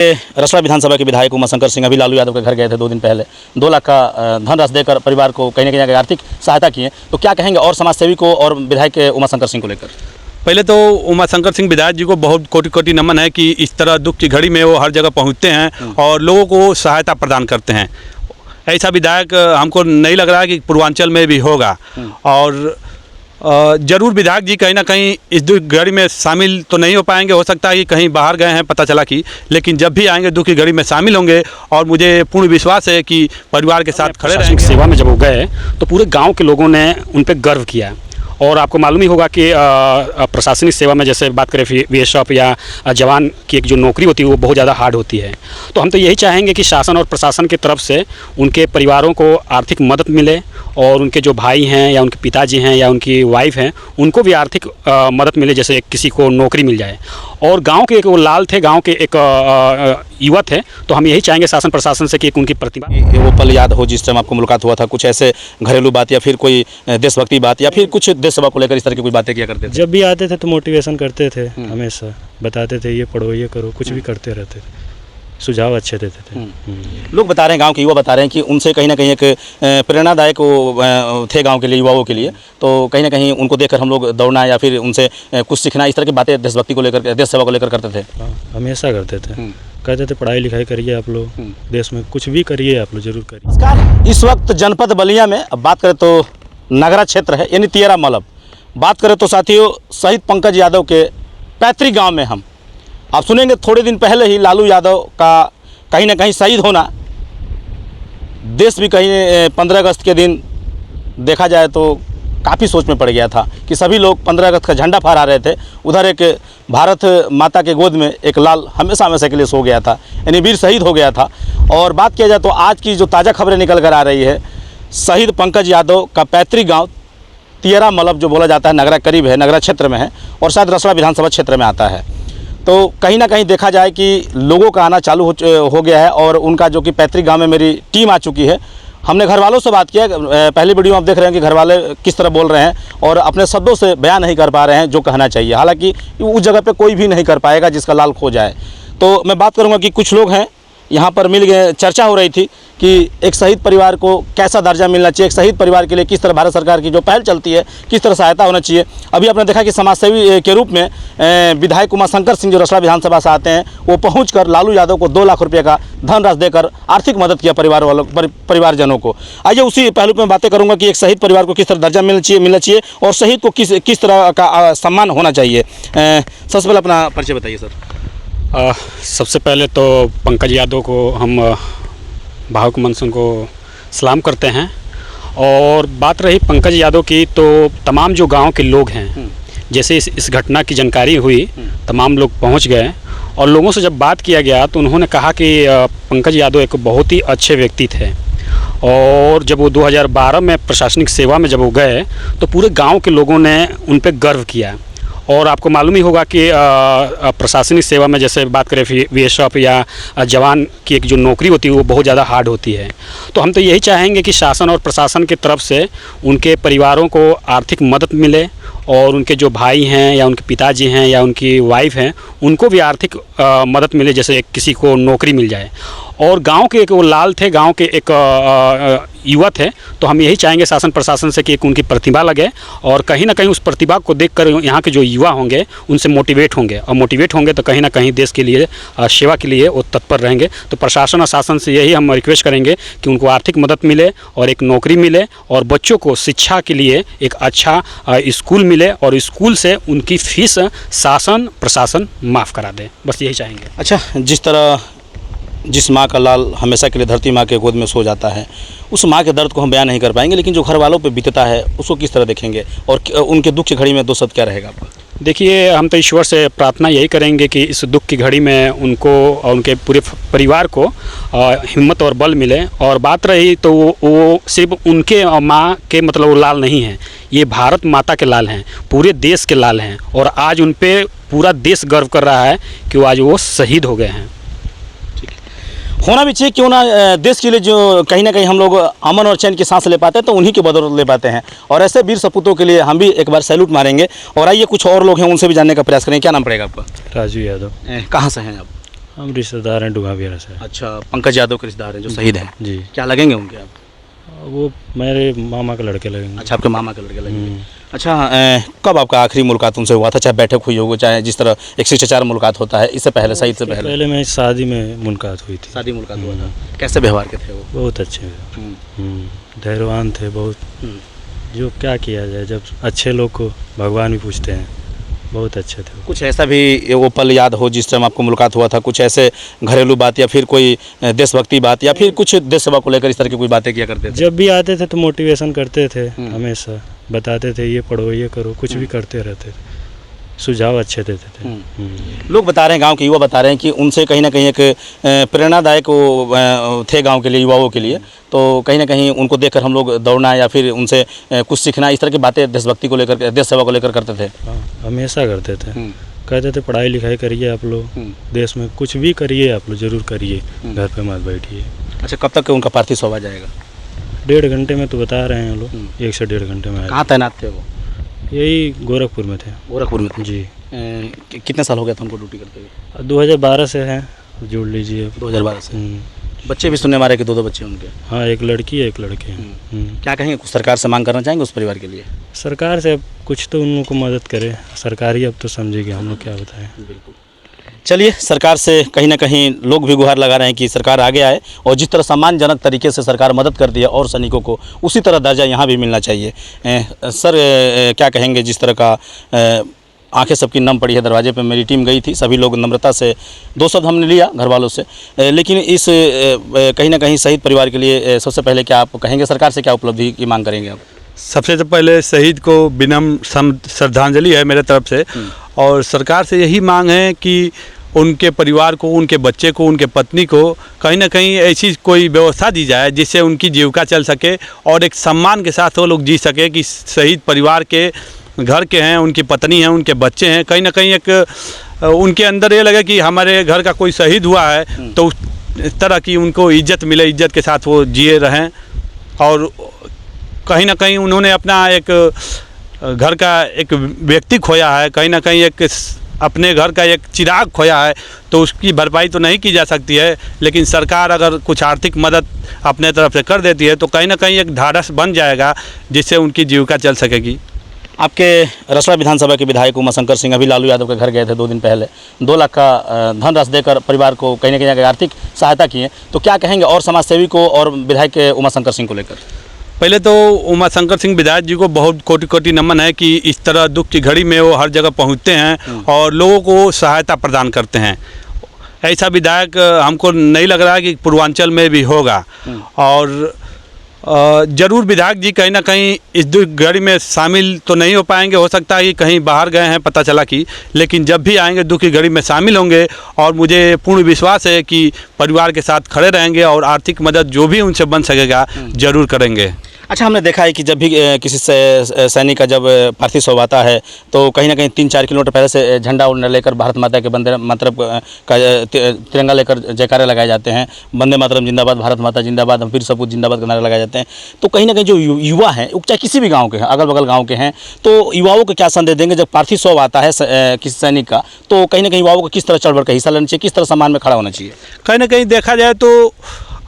रसड़ा विधानसभा के विधायक उमाशंकर सिंह अभी लालू यादव के घर गए थे 2 दिन पहले, 2 लाख का धनराशि देकर परिवार को कहीं न कहीं आर्थिक सहायता किए। तो क्या कहेंगे और समाजसेवी को और विधायक उमाशंकर सिंह को लेकर? पहले तो उमाशंकर सिंह विधायक जी को बहुत कोटि कोटि नमन है कि इस तरह दुख की घड़ी में वो हर जगह पहुंचते हैं और लोगों को सहायता प्रदान करते हैं। ऐसा विधायक हमको नहीं लग रहा है कि पूर्वांचल में भी होगा। और जरूर विधायक जी कहीं ना कहीं इस दुख की घड़ी में शामिल तो नहीं हो पाएंगे, हो सकता है कि कहीं बाहर गए हैं पता चला कि, लेकिन जब भी आएंगे दुख की घड़ी में शामिल होंगे और मुझे पूर्ण विश्वास है कि परिवार के साथ खड़े रहेंगे। सेवा में जब वो गए तो पूरे गाँव के लोगों ने उन पर गर्व किया। और आपको मालूम ही होगा कि प्रशासनिक सेवा में जैसे बात करें बीएसएफ या जवान की एक जो नौकरी होती है वो बहुत ज़्यादा हार्ड होती है। तो हम तो यही चाहेंगे कि शासन और प्रशासन की तरफ से उनके परिवारों को आर्थिक मदद मिले और उनके जो भाई हैं या उनके पिताजी हैं या उनकी वाइफ हैं उनको भी आर्थिक मदद मिले, जैसे किसी को नौकरी मिल जाए। और गाँव के एक वो लाल थे, गाँव के एक युवा थे, तो हम यही चाहेंगे शासन प्रशासन से कि एक उनकी प्रतिभा वो पल याद हो जिस टाइम आपको मुलाकात हुआ था, कुछ ऐसे घरेलू बात या फिर कोई देशभक्ति बात या फिर कुछ देश सेवा को लेकर इस तरह की कोई बातें किया करते थे? जब भी आते थे तो मोटिवेशन करते थे, हमेशा बताते थे ये पढ़ो ये करो, कुछ भी करते रहते थे, सुझाव अच्छे देते थे। लोग बता रहे हैं, गांव के युवा बता रहे हैं कि उनसे कहीं ना कहीं एक प्रेरणादायक वो थे गांव के लिए, युवाओं के लिए। तो कहीं ना कहीं उनको देखकर हम लोग दौड़ना या फिर उनसे कुछ सीखना, इस तरह की बातें देशभक्ति को लेकर, देश सेवा को लेकर करते थे। हमेशा करते थे, कहते थे पढ़ाई लिखाई करिए आप लोग, देश में कुछ भी करिए आप लोग, जरूर करिए। इस वक्त जनपद बलिया में अब बात करें तो नगरा क्षेत्र है, यानी तियरा मलब। बात करें तो साथियों शहीद पंकज यादव के पैतृक गांव में हम आप सुनेंगे थोड़े दिन पहले ही लालू यादव का कहीं ना कहीं शहीद होना। देश भी कहीं 15 अगस्त के दिन देखा जाए तो काफ़ी सोच में पड़ गया था कि सभी लोग 15 अगस्त का झंडा फहरा रहे थे, उधर एक भारत माता के गोद में एक लाल हमेशा हमेशा के लिए सो गया था, यानी वीर शहीद हो गया था। और बात किया जाए तो आज की जो ताज़ा खबरें निकल कर आ रही है, शहीद पंकज यादव का पैतृक गाँव तियरा मलब जो बोला जाता है, नगरा करीब है, नगरा क्षेत्र में है और शायद रसड़ा विधानसभा क्षेत्र में आता है। तो कहीं ना कहीं देखा जाए कि लोगों का आना चालू हो गया है और उनका जो कि पैतृक गांव में मेरी टीम आ चुकी है। हमने घर वालों से बात किया, पहली वीडियो में आप देख रहे हैं कि घर वाले किस तरह बोल रहे हैं और अपने शब्दों से बयान नहीं कर पा रहे हैं जो कहना चाहिए। हालांकि उस जगह पे कोई भी नहीं कर पाएगा जिसका लाल खो जाए। तो मैं बात करूँगा कि कुछ लोग हैं यहाँ पर मिल गए। चर्चा हो रही थी कि एक शहीद परिवार को कैसा दर्जा मिलना चाहिए, एक शहीद परिवार के लिए किस तरह भारत सरकार की जो पहल चलती है किस तरह सहायता होना चाहिए। अभी आपने देखा कि समाजसेवी के रूप में विधायक उमाशंकर सिंह जो रसड़ा विधानसभा से आते हैं वो पहुंचकर लालू यादव को 2 लाख रुपये का धनराशि देकर आर्थिक मदद किया परिवारजनों को। आइए उसी पहलू में बातें करूँगा कि एक शहीद परिवार को किस तरह दर्जा मिलना चाहिए और शहीद को किस तरह का सम्मान होना चाहिए। सबसे पहले अपना परिचय बताइए सर। सबसे पहले तो पंकज यादव को हम भावुक मन से उनको सलाम करते हैं। और बात रही पंकज यादव की, तो तमाम जो गांव के लोग हैं, जैसे इस घटना की जानकारी हुई तमाम लोग पहुंच गए और लोगों से जब बात किया गया तो उन्होंने कहा कि पंकज यादव एक बहुत ही अच्छे व्यक्ति थे। और जब वो 2012 में प्रशासनिक सेवा में जब वो गए तो पूरे गाँव के लोगों ने उन पर गर्व किया। और आपको मालूम ही होगा कि प्रशासनिक सेवा में जैसे बात करें बीएसएफ या जवान की एक जो नौकरी होती है वो बहुत ज़्यादा हार्ड होती है। तो हम तो यही चाहेंगे कि शासन और प्रशासन की तरफ से उनके परिवारों को आर्थिक मदद मिले और उनके जो भाई हैं या उनके पिताजी हैं या उनकी वाइफ हैं उनको भी आर्थिक मदद मिले, जैसे किसी को नौकरी मिल जाए। और गांव के एक वो लाल थे, गांव के एक युवा थे, तो हम यही चाहेंगे शासन प्रशासन से कि एक उनकी प्रतिभा लगे और कहीं ना कहीं उस प्रतिभा को देखकर यहाँ के जो युवा होंगे उनसे मोटिवेट होंगे और मोटिवेट होंगे तो कहीं ना कहीं देश के लिए सेवा के लिए वो तत्पर रहेंगे। तो प्रशासन और शासन से यही हम रिक्वेस्ट करेंगे कि उनको आर्थिक मदद मिले और एक नौकरी मिले और बच्चों को शिक्षा के लिए एक अच्छा स्कूल मिले और स्कूल से उनकी फीस शासन प्रशासन माफ़ करा दे, बस यही चाहेंगे। अच्छा, जिस माँ का लाल हमेशा के लिए धरती माँ के गोद में सो जाता है, उस माँ के दर्द को हम बयान नहीं कर पाएंगे, लेकिन जो घर वालों पे बीतता है उसको किस तरह देखेंगे और उनके दुख की घड़ी में 2 शब्द क्या रहेगा आपका? देखिए, हम तो ईश्वर से प्रार्थना यही करेंगे कि इस दुख की घड़ी में उनको और उनके पूरे परिवार को हिम्मत और बल मिले। और बात रही तो वो सिर्फ उनके माँ के मतलब वो लाल नहीं हैं, ये भारत माता के लाल हैं, पूरे देश के लाल हैं और आज उन पर पूरा देश गर्व कर रहा है कि आज वो शहीद हो गए हैं। होना भी चाहिए, क्यों ना देश के लिए जो कहीं ना कहीं हम लोग अमन और चैन की सांस ले पाते हैं तो उन्हीं की बदौलत ले पाते हैं। और ऐसे वीर सपूतों के लिए हम भी एक बार सैल्यूट मारेंगे। और आइए कुछ और लोग हैं उनसे भी जानने का प्रयास करें। क्या नाम पड़ेगा आपका? राजू यादव। कहाँ से हैं आप? हम रिश्तेदार हैं डुगाबियारा से। अच्छा, पंकज यादव के रिश्तेदार हैं जो शहीद हैं, जी। क्या लगेंगे उनके आप? वो मेरे मामा के लड़के लगेंगे। अच्छा, आपके मामा के लड़के लगेंगे। अच्छा, कब आपका आखिरी मुलाकात उनसे हुआ था? चाहे बैठक हुई हो, चाहे जिस तरह एक शिष्टाचार मुलाकात होता है, इससे पहले, शहीद से पहले? पहले मैं शादी में मुलाकात हुई थी। शादी मुलाकात हुआ था। कैसे व्यवहार के थे वो? बहुत अच्छे, धैर्यवान थे बहुत। जो क्या किया जाए, जब अच्छे लोग को भगवान भी पूछते हैं। बहुत अच्छे थे। कुछ ऐसा भी वो पल याद हो जिस टाइम आपको मुलाकात हुआ था, कुछ ऐसे घरेलू बात या फिर कोई देशभक्ति बात या फिर कुछ देश सेवा को लेकर इस तरह की कोई बातें किया करते थे? जब भी आते थे तो मोटिवेशन करते थे, हमेशा बताते थे ये पढ़ो ये करो, कुछ भी करते रहते थे, सुझाव अच्छे देते थे। लोग बता रहे हैं, गांव के युवा बता रहे हैं कि उनसे कहीं ना कहीं एक प्रेरणादायक वो थे गांव के लिए, युवाओं के लिए। तो कहीं ना कहीं उनको देखकर हम लोग दौड़ना या फिर उनसे कुछ सीखना, इस तरह की बातें देशभक्ति को लेकर, देश सेवा को लेकर करते थे। हाँ, हमेशा करते थे। कहते थे पढ़ाई लिखाई करिए आप लोग, देश में कुछ भी करिए आप लोग, ज़रूर करिए, घर पे मत बैठिए। अच्छा, कब तक उनका पार्थिव शव आ जाएगा? 1.5 घंटे में तो बता रहे हैं लोग, 1 से 1.5 घंटे में। कहाँ तैनात थे वो? यही गोरखपुर में थे। गोरखपुर में थे जी। कितने साल हो गया था उनको ड्यूटी करते हुए? 2012 से हैं, जोड़ लीजिए। 2012 से। बच्चे भी सुनने मारे कि 2 बच्चे उनके? हाँ, एक लड़की है, एक लड़के हैं। क्या कहेंगे, कुछ सरकार से मांग करना चाहेंगे उस परिवार के लिए? सरकार से अब कुछ तो उन लोगों को मदद करे, सरकार ही अब तो समझेगी, हम लोग क्या बताएं। बिल्कुल। चलिए, सरकार से कहीं ना कहीं लोग भी गुहार लगा रहे हैं कि सरकार आगे आए और जिस तरह सम्मानजनक तरीके से सरकार मदद करती है और सैनिकों को, उसी तरह दर्जा यहाँ भी मिलना चाहिए। सर, क्या कहेंगे, जिस तरह का आंखें सबकी नम पड़ी है, दरवाजे पे मेरी टीम गई थी, सभी लोग नम्रता से 2 शब्द हमने लिया घर वालों से, लेकिन इस कहीं ना कहीं शहीद परिवार के लिए सबसे पहले क्या आप कहेंगे, सरकार से क्या उपलब्धि की मांग करेंगे आप? सबसे तो पहले शहीद को विनम्र श्रद्धांजलि है मेरे तरफ से, और सरकार से यही मांग है कि उनके परिवार को, उनके बच्चे को, उनके पत्नी को कहीं ना कहीं ऐसी कोई व्यवस्था दी जाए जिससे उनकी जीविका चल सके और एक सम्मान के साथ वो लोग जी सके कि शहीद परिवार के घर के हैं, उनकी पत्नी हैं, उनके बच्चे हैं, कहीं ना कहीं एक उनके अंदर ये लगे कि हमारे घर का कोई शहीद हुआ है, तो उस तरह की उनको इज्जत मिले, इज्जत के साथ वो जिए रहें। और कहीं ना कहीं उन्होंने अपना एक घर का एक व्यक्ति खोया है, कहीं ना कहीं एक अपने घर का एक चिराग खोया है, तो उसकी भरपाई तो नहीं की जा सकती है, लेकिन सरकार अगर कुछ आर्थिक मदद अपने तरफ से कर देती है तो कहीं ना कहीं एक ढाढ़स बन जाएगा जिससे उनकी जीविका चल सकेगी। आपके रसड़ा विधानसभा के विधायक उमाशंकर सिंह अभी लालू यादव के घर गए थे 2 दिन पहले, 2 लाख का धनराशि देकर परिवार को कहीं ना कहीं आर्थिक सहायता की है, तो क्या कहेंगे और समाजसेवी को और विधायक उमाशंकर सिंह को लेकर? पहले तो उमाशंकर सिंह विधायक जी को बहुत कोटि कोटि नमन है कि इस तरह दुख की घड़ी में वो हर जगह पहुंचते हैं और लोगों को सहायता प्रदान करते हैं। ऐसा विधायक हमको नहीं लग रहा है कि पूर्वांचल में भी होगा, और ज़रूर विधायक जी कहीं ना कहीं इस दुख घड़ी में शामिल तो नहीं हो पाएंगे, हो सकता है कि कहीं बाहर गए हैं पता चला कि, लेकिन जब भी आएंगे दुख की घड़ी में शामिल होंगे और मुझे पूर्ण विश्वास है कि परिवार के साथ खड़े रहेंगे और आर्थिक मदद जो भी उनसे बन सकेगा ज़रूर करेंगे। अच्छा, हमने देखा है कि जब भी किसी सैनिक का जब पार्थिव शव आता है तो कहीं ना कहीं 3-4 किलोमीटर पहले से झंडा उड़ने लेकर भारत माता के वंदे मातरम का तिरंगा लेकर जयकारे लगाए जाते हैं, वंदे मातरम जिंदाबाद, भारत माता जिंदाबाद, हम वीर सपूत जिंदाबाद का नारे लगाए जाते हैं। तो कहीं ना कहीं जो युवा हैं, चाहे किसी भी गाँव के हैं, अगल बगल गाँव के हैं, तो युवाओं को क्या संदेश देंगे जब पार्थिव शव आता है किसी सैनिक का, तो कहीं ना कहीं युवाओं को किस तरह चढ़ बढ़ कर हिस्सा लेना चाहिए, किस तरह सम्मान में खड़ा होना चाहिए? कहीं ना कहीं देखा जाए तो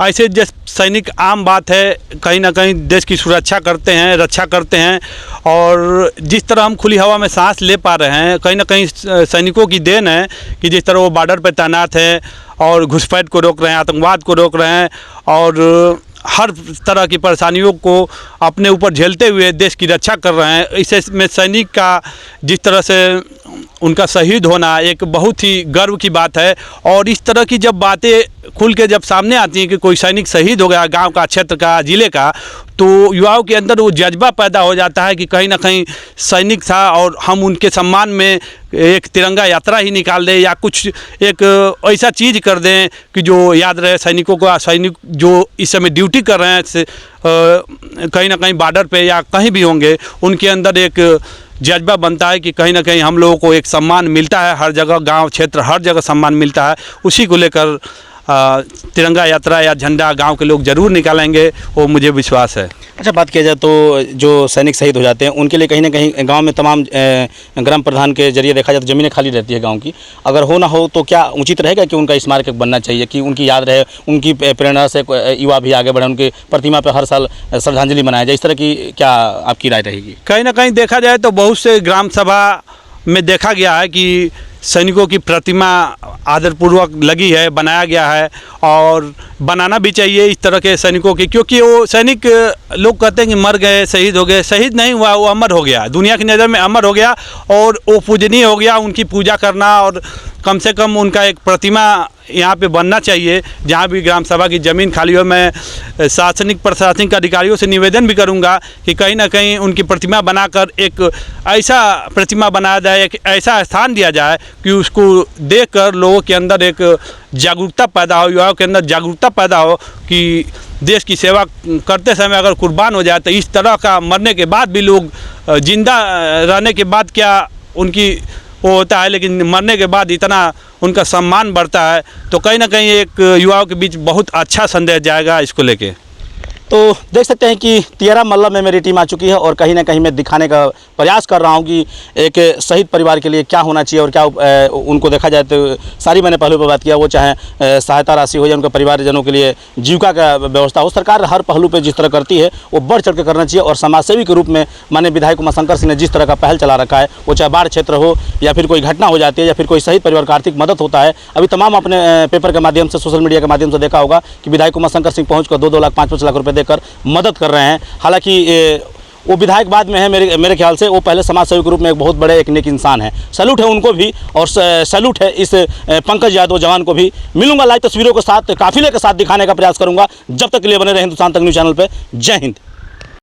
ऐसे जैसे सैनिक आम बात है, कहीं ना कहीं देश की सुरक्षा करते हैं, रक्षा करते हैं, और जिस तरह हम खुली हवा में सांस ले पा रहे हैं, कहीं ना कहीं सैनिकों की देन है कि जिस तरह वो बॉर्डर पर तैनात है और घुसपैठ को रोक रहे हैं, आतंकवाद को रोक रहे हैं, और हर तरह की परेशानियों को अपने ऊपर झेलते हुए देश की रक्षा कर रहे हैं। इसे में सैनिक का जिस तरह से उनका शहीद होना एक बहुत ही गर्व की बात है, और इस तरह की जब बातें खुल के जब सामने आती हैं कि कोई सैनिक शहीद हो गया गांव का, क्षेत्र का, ज़िले का, तो युवाओं के अंदर वो जज्बा पैदा हो जाता है कि कहीं ना कहीं सैनिक था और हम उनके सम्मान में एक तिरंगा यात्रा ही निकाल दें या कुछ एक ऐसा चीज़ कर दें कि जो याद रहे सैनिकों को। सैनिक जो इस समय ड्यूटी कर रहे हैं कहीं ना कहीं बॉर्डर पे या कहीं भी होंगे, उनके अंदर एक जज्बा बनता है कि कहीं ना कहीं हम लोगों को एक सम्मान मिलता है, हर जगह गांव क्षेत्र हर जगह सम्मान मिलता है। उसी को लेकर तिरंगा यात्रा या झंडा गांव के लोग ज़रूर निकालेंगे, वो मुझे विश्वास है। अच्छा, बात किया जाए तो जो सैनिक शहीद हो जाते हैं उनके लिए कहीं ना कहीं गांव में तमाम ग्राम प्रधान के जरिए देखा जाए तो ज़मीनें खाली रहती है गांव की, अगर हो ना हो तो क्या उचित रहेगा कि उनका स्मारक बनना चाहिए, कि उनकी याद रहे, उनकी प्रेरणा से युवा भी आगे बढ़े, उनकी प्रतिमा पर हर साल श्रद्धांजलि मनाया जाए, इस तरह की क्या आपकी राय रहेगी? कहीं ना कहीं देखा जाए तो बहुत से ग्राम सभा में देखा गया है कि सैनिकों की प्रतिमा आदरपूर्वक लगी है, बनाया गया है, और बनाना भी चाहिए इस तरह के सैनिकों की, क्योंकि वो सैनिक लोग कहते हैं कि मर गए, शहीद हो गए, शहीद नहीं हुआ, वो अमर हो गया, दुनिया की नज़र में अमर हो गया और वो पूजनीय हो गया। उनकी पूजा करना और कम से कम उनका एक प्रतिमा यहाँ पे बनना चाहिए। जहाँ भी ग्राम सभा की ज़मीन खाली हो, मैं शासनिक प्रशासनिक अधिकारियों से निवेदन भी करूँगा कि कहीं ना कहीं उनकी प्रतिमा बनाकर एक ऐसा प्रतिमा बनाया जाए, एक ऐसा स्थान दिया जाए कि उसको देखकर लोगों के अंदर एक जागरूकता पैदा हो, युवाओं के अंदर जागरूकता पैदा हो कि देश की सेवा करते समय अगर कुर्बान हो जाए तो इस तरह का मरने के बाद भी लोग जिंदा रहने के बाद क्या उनकी वो होता है, लेकिन मरने के बाद इतना उनका सम्मान बढ़ता है, तो कहीं ना कहीं एक युवाओं के बीच बहुत अच्छा संदेश जाएगा इसको लेके। तो देख सकते हैं कि तियरा मल्लम में मेरी टीम आ चुकी है और कहीं ना कहीं मैं दिखाने का प्रयास कर रहा हूं कि एक शहीद परिवार के लिए क्या होना चाहिए और क्या उनको देखा जाए तो सारी मैंने पहलू पर बात किया, वो चाहे सहायता राशि हो या उनके परिवारजनों के लिए जीविका का व्यवस्था हो, सरकार हर पहलू पर जिस तरह करती है वो बढ़ चढ़ के करना चाहिए। और समाजसेवी के रूप में माननीय विधायक उमाशंकर सिंह ने जिस तरह का पहल चला रखा है, वो चाहे बाढ़ क्षेत्र हो या फिर कोई घटना हो जाती है या फिर कोई शहीद परिवार का आर्थिक मदद होता है, अभी तमाम अपने पेपर के माध्यम से, सोशल मीडिया के माध्यम से देखा होगा कि विधायक उमाशंकर सिंह पहुँच कर 2-2 लाख 5-5 लाख रुपये देकर मदद कर रहे हैं। हालांकि वो विधायक बाद में है, मेरे ख्याल से वो पहले समाज सेवी के रूप में एक बहुत बड़े एक नेक इंसान है। सैल्यूट है उनको भी और सैल्यूट है इस पंकज यादव जवान को भी। मिलूंगा लाइव तस्वीरों के साथ, काफिले के साथ दिखाने का प्रयास करूंगा। जब तक के लिए बने रहे हिंदुस्तान तक न्यूज़ चैनल पर। जय हिंद।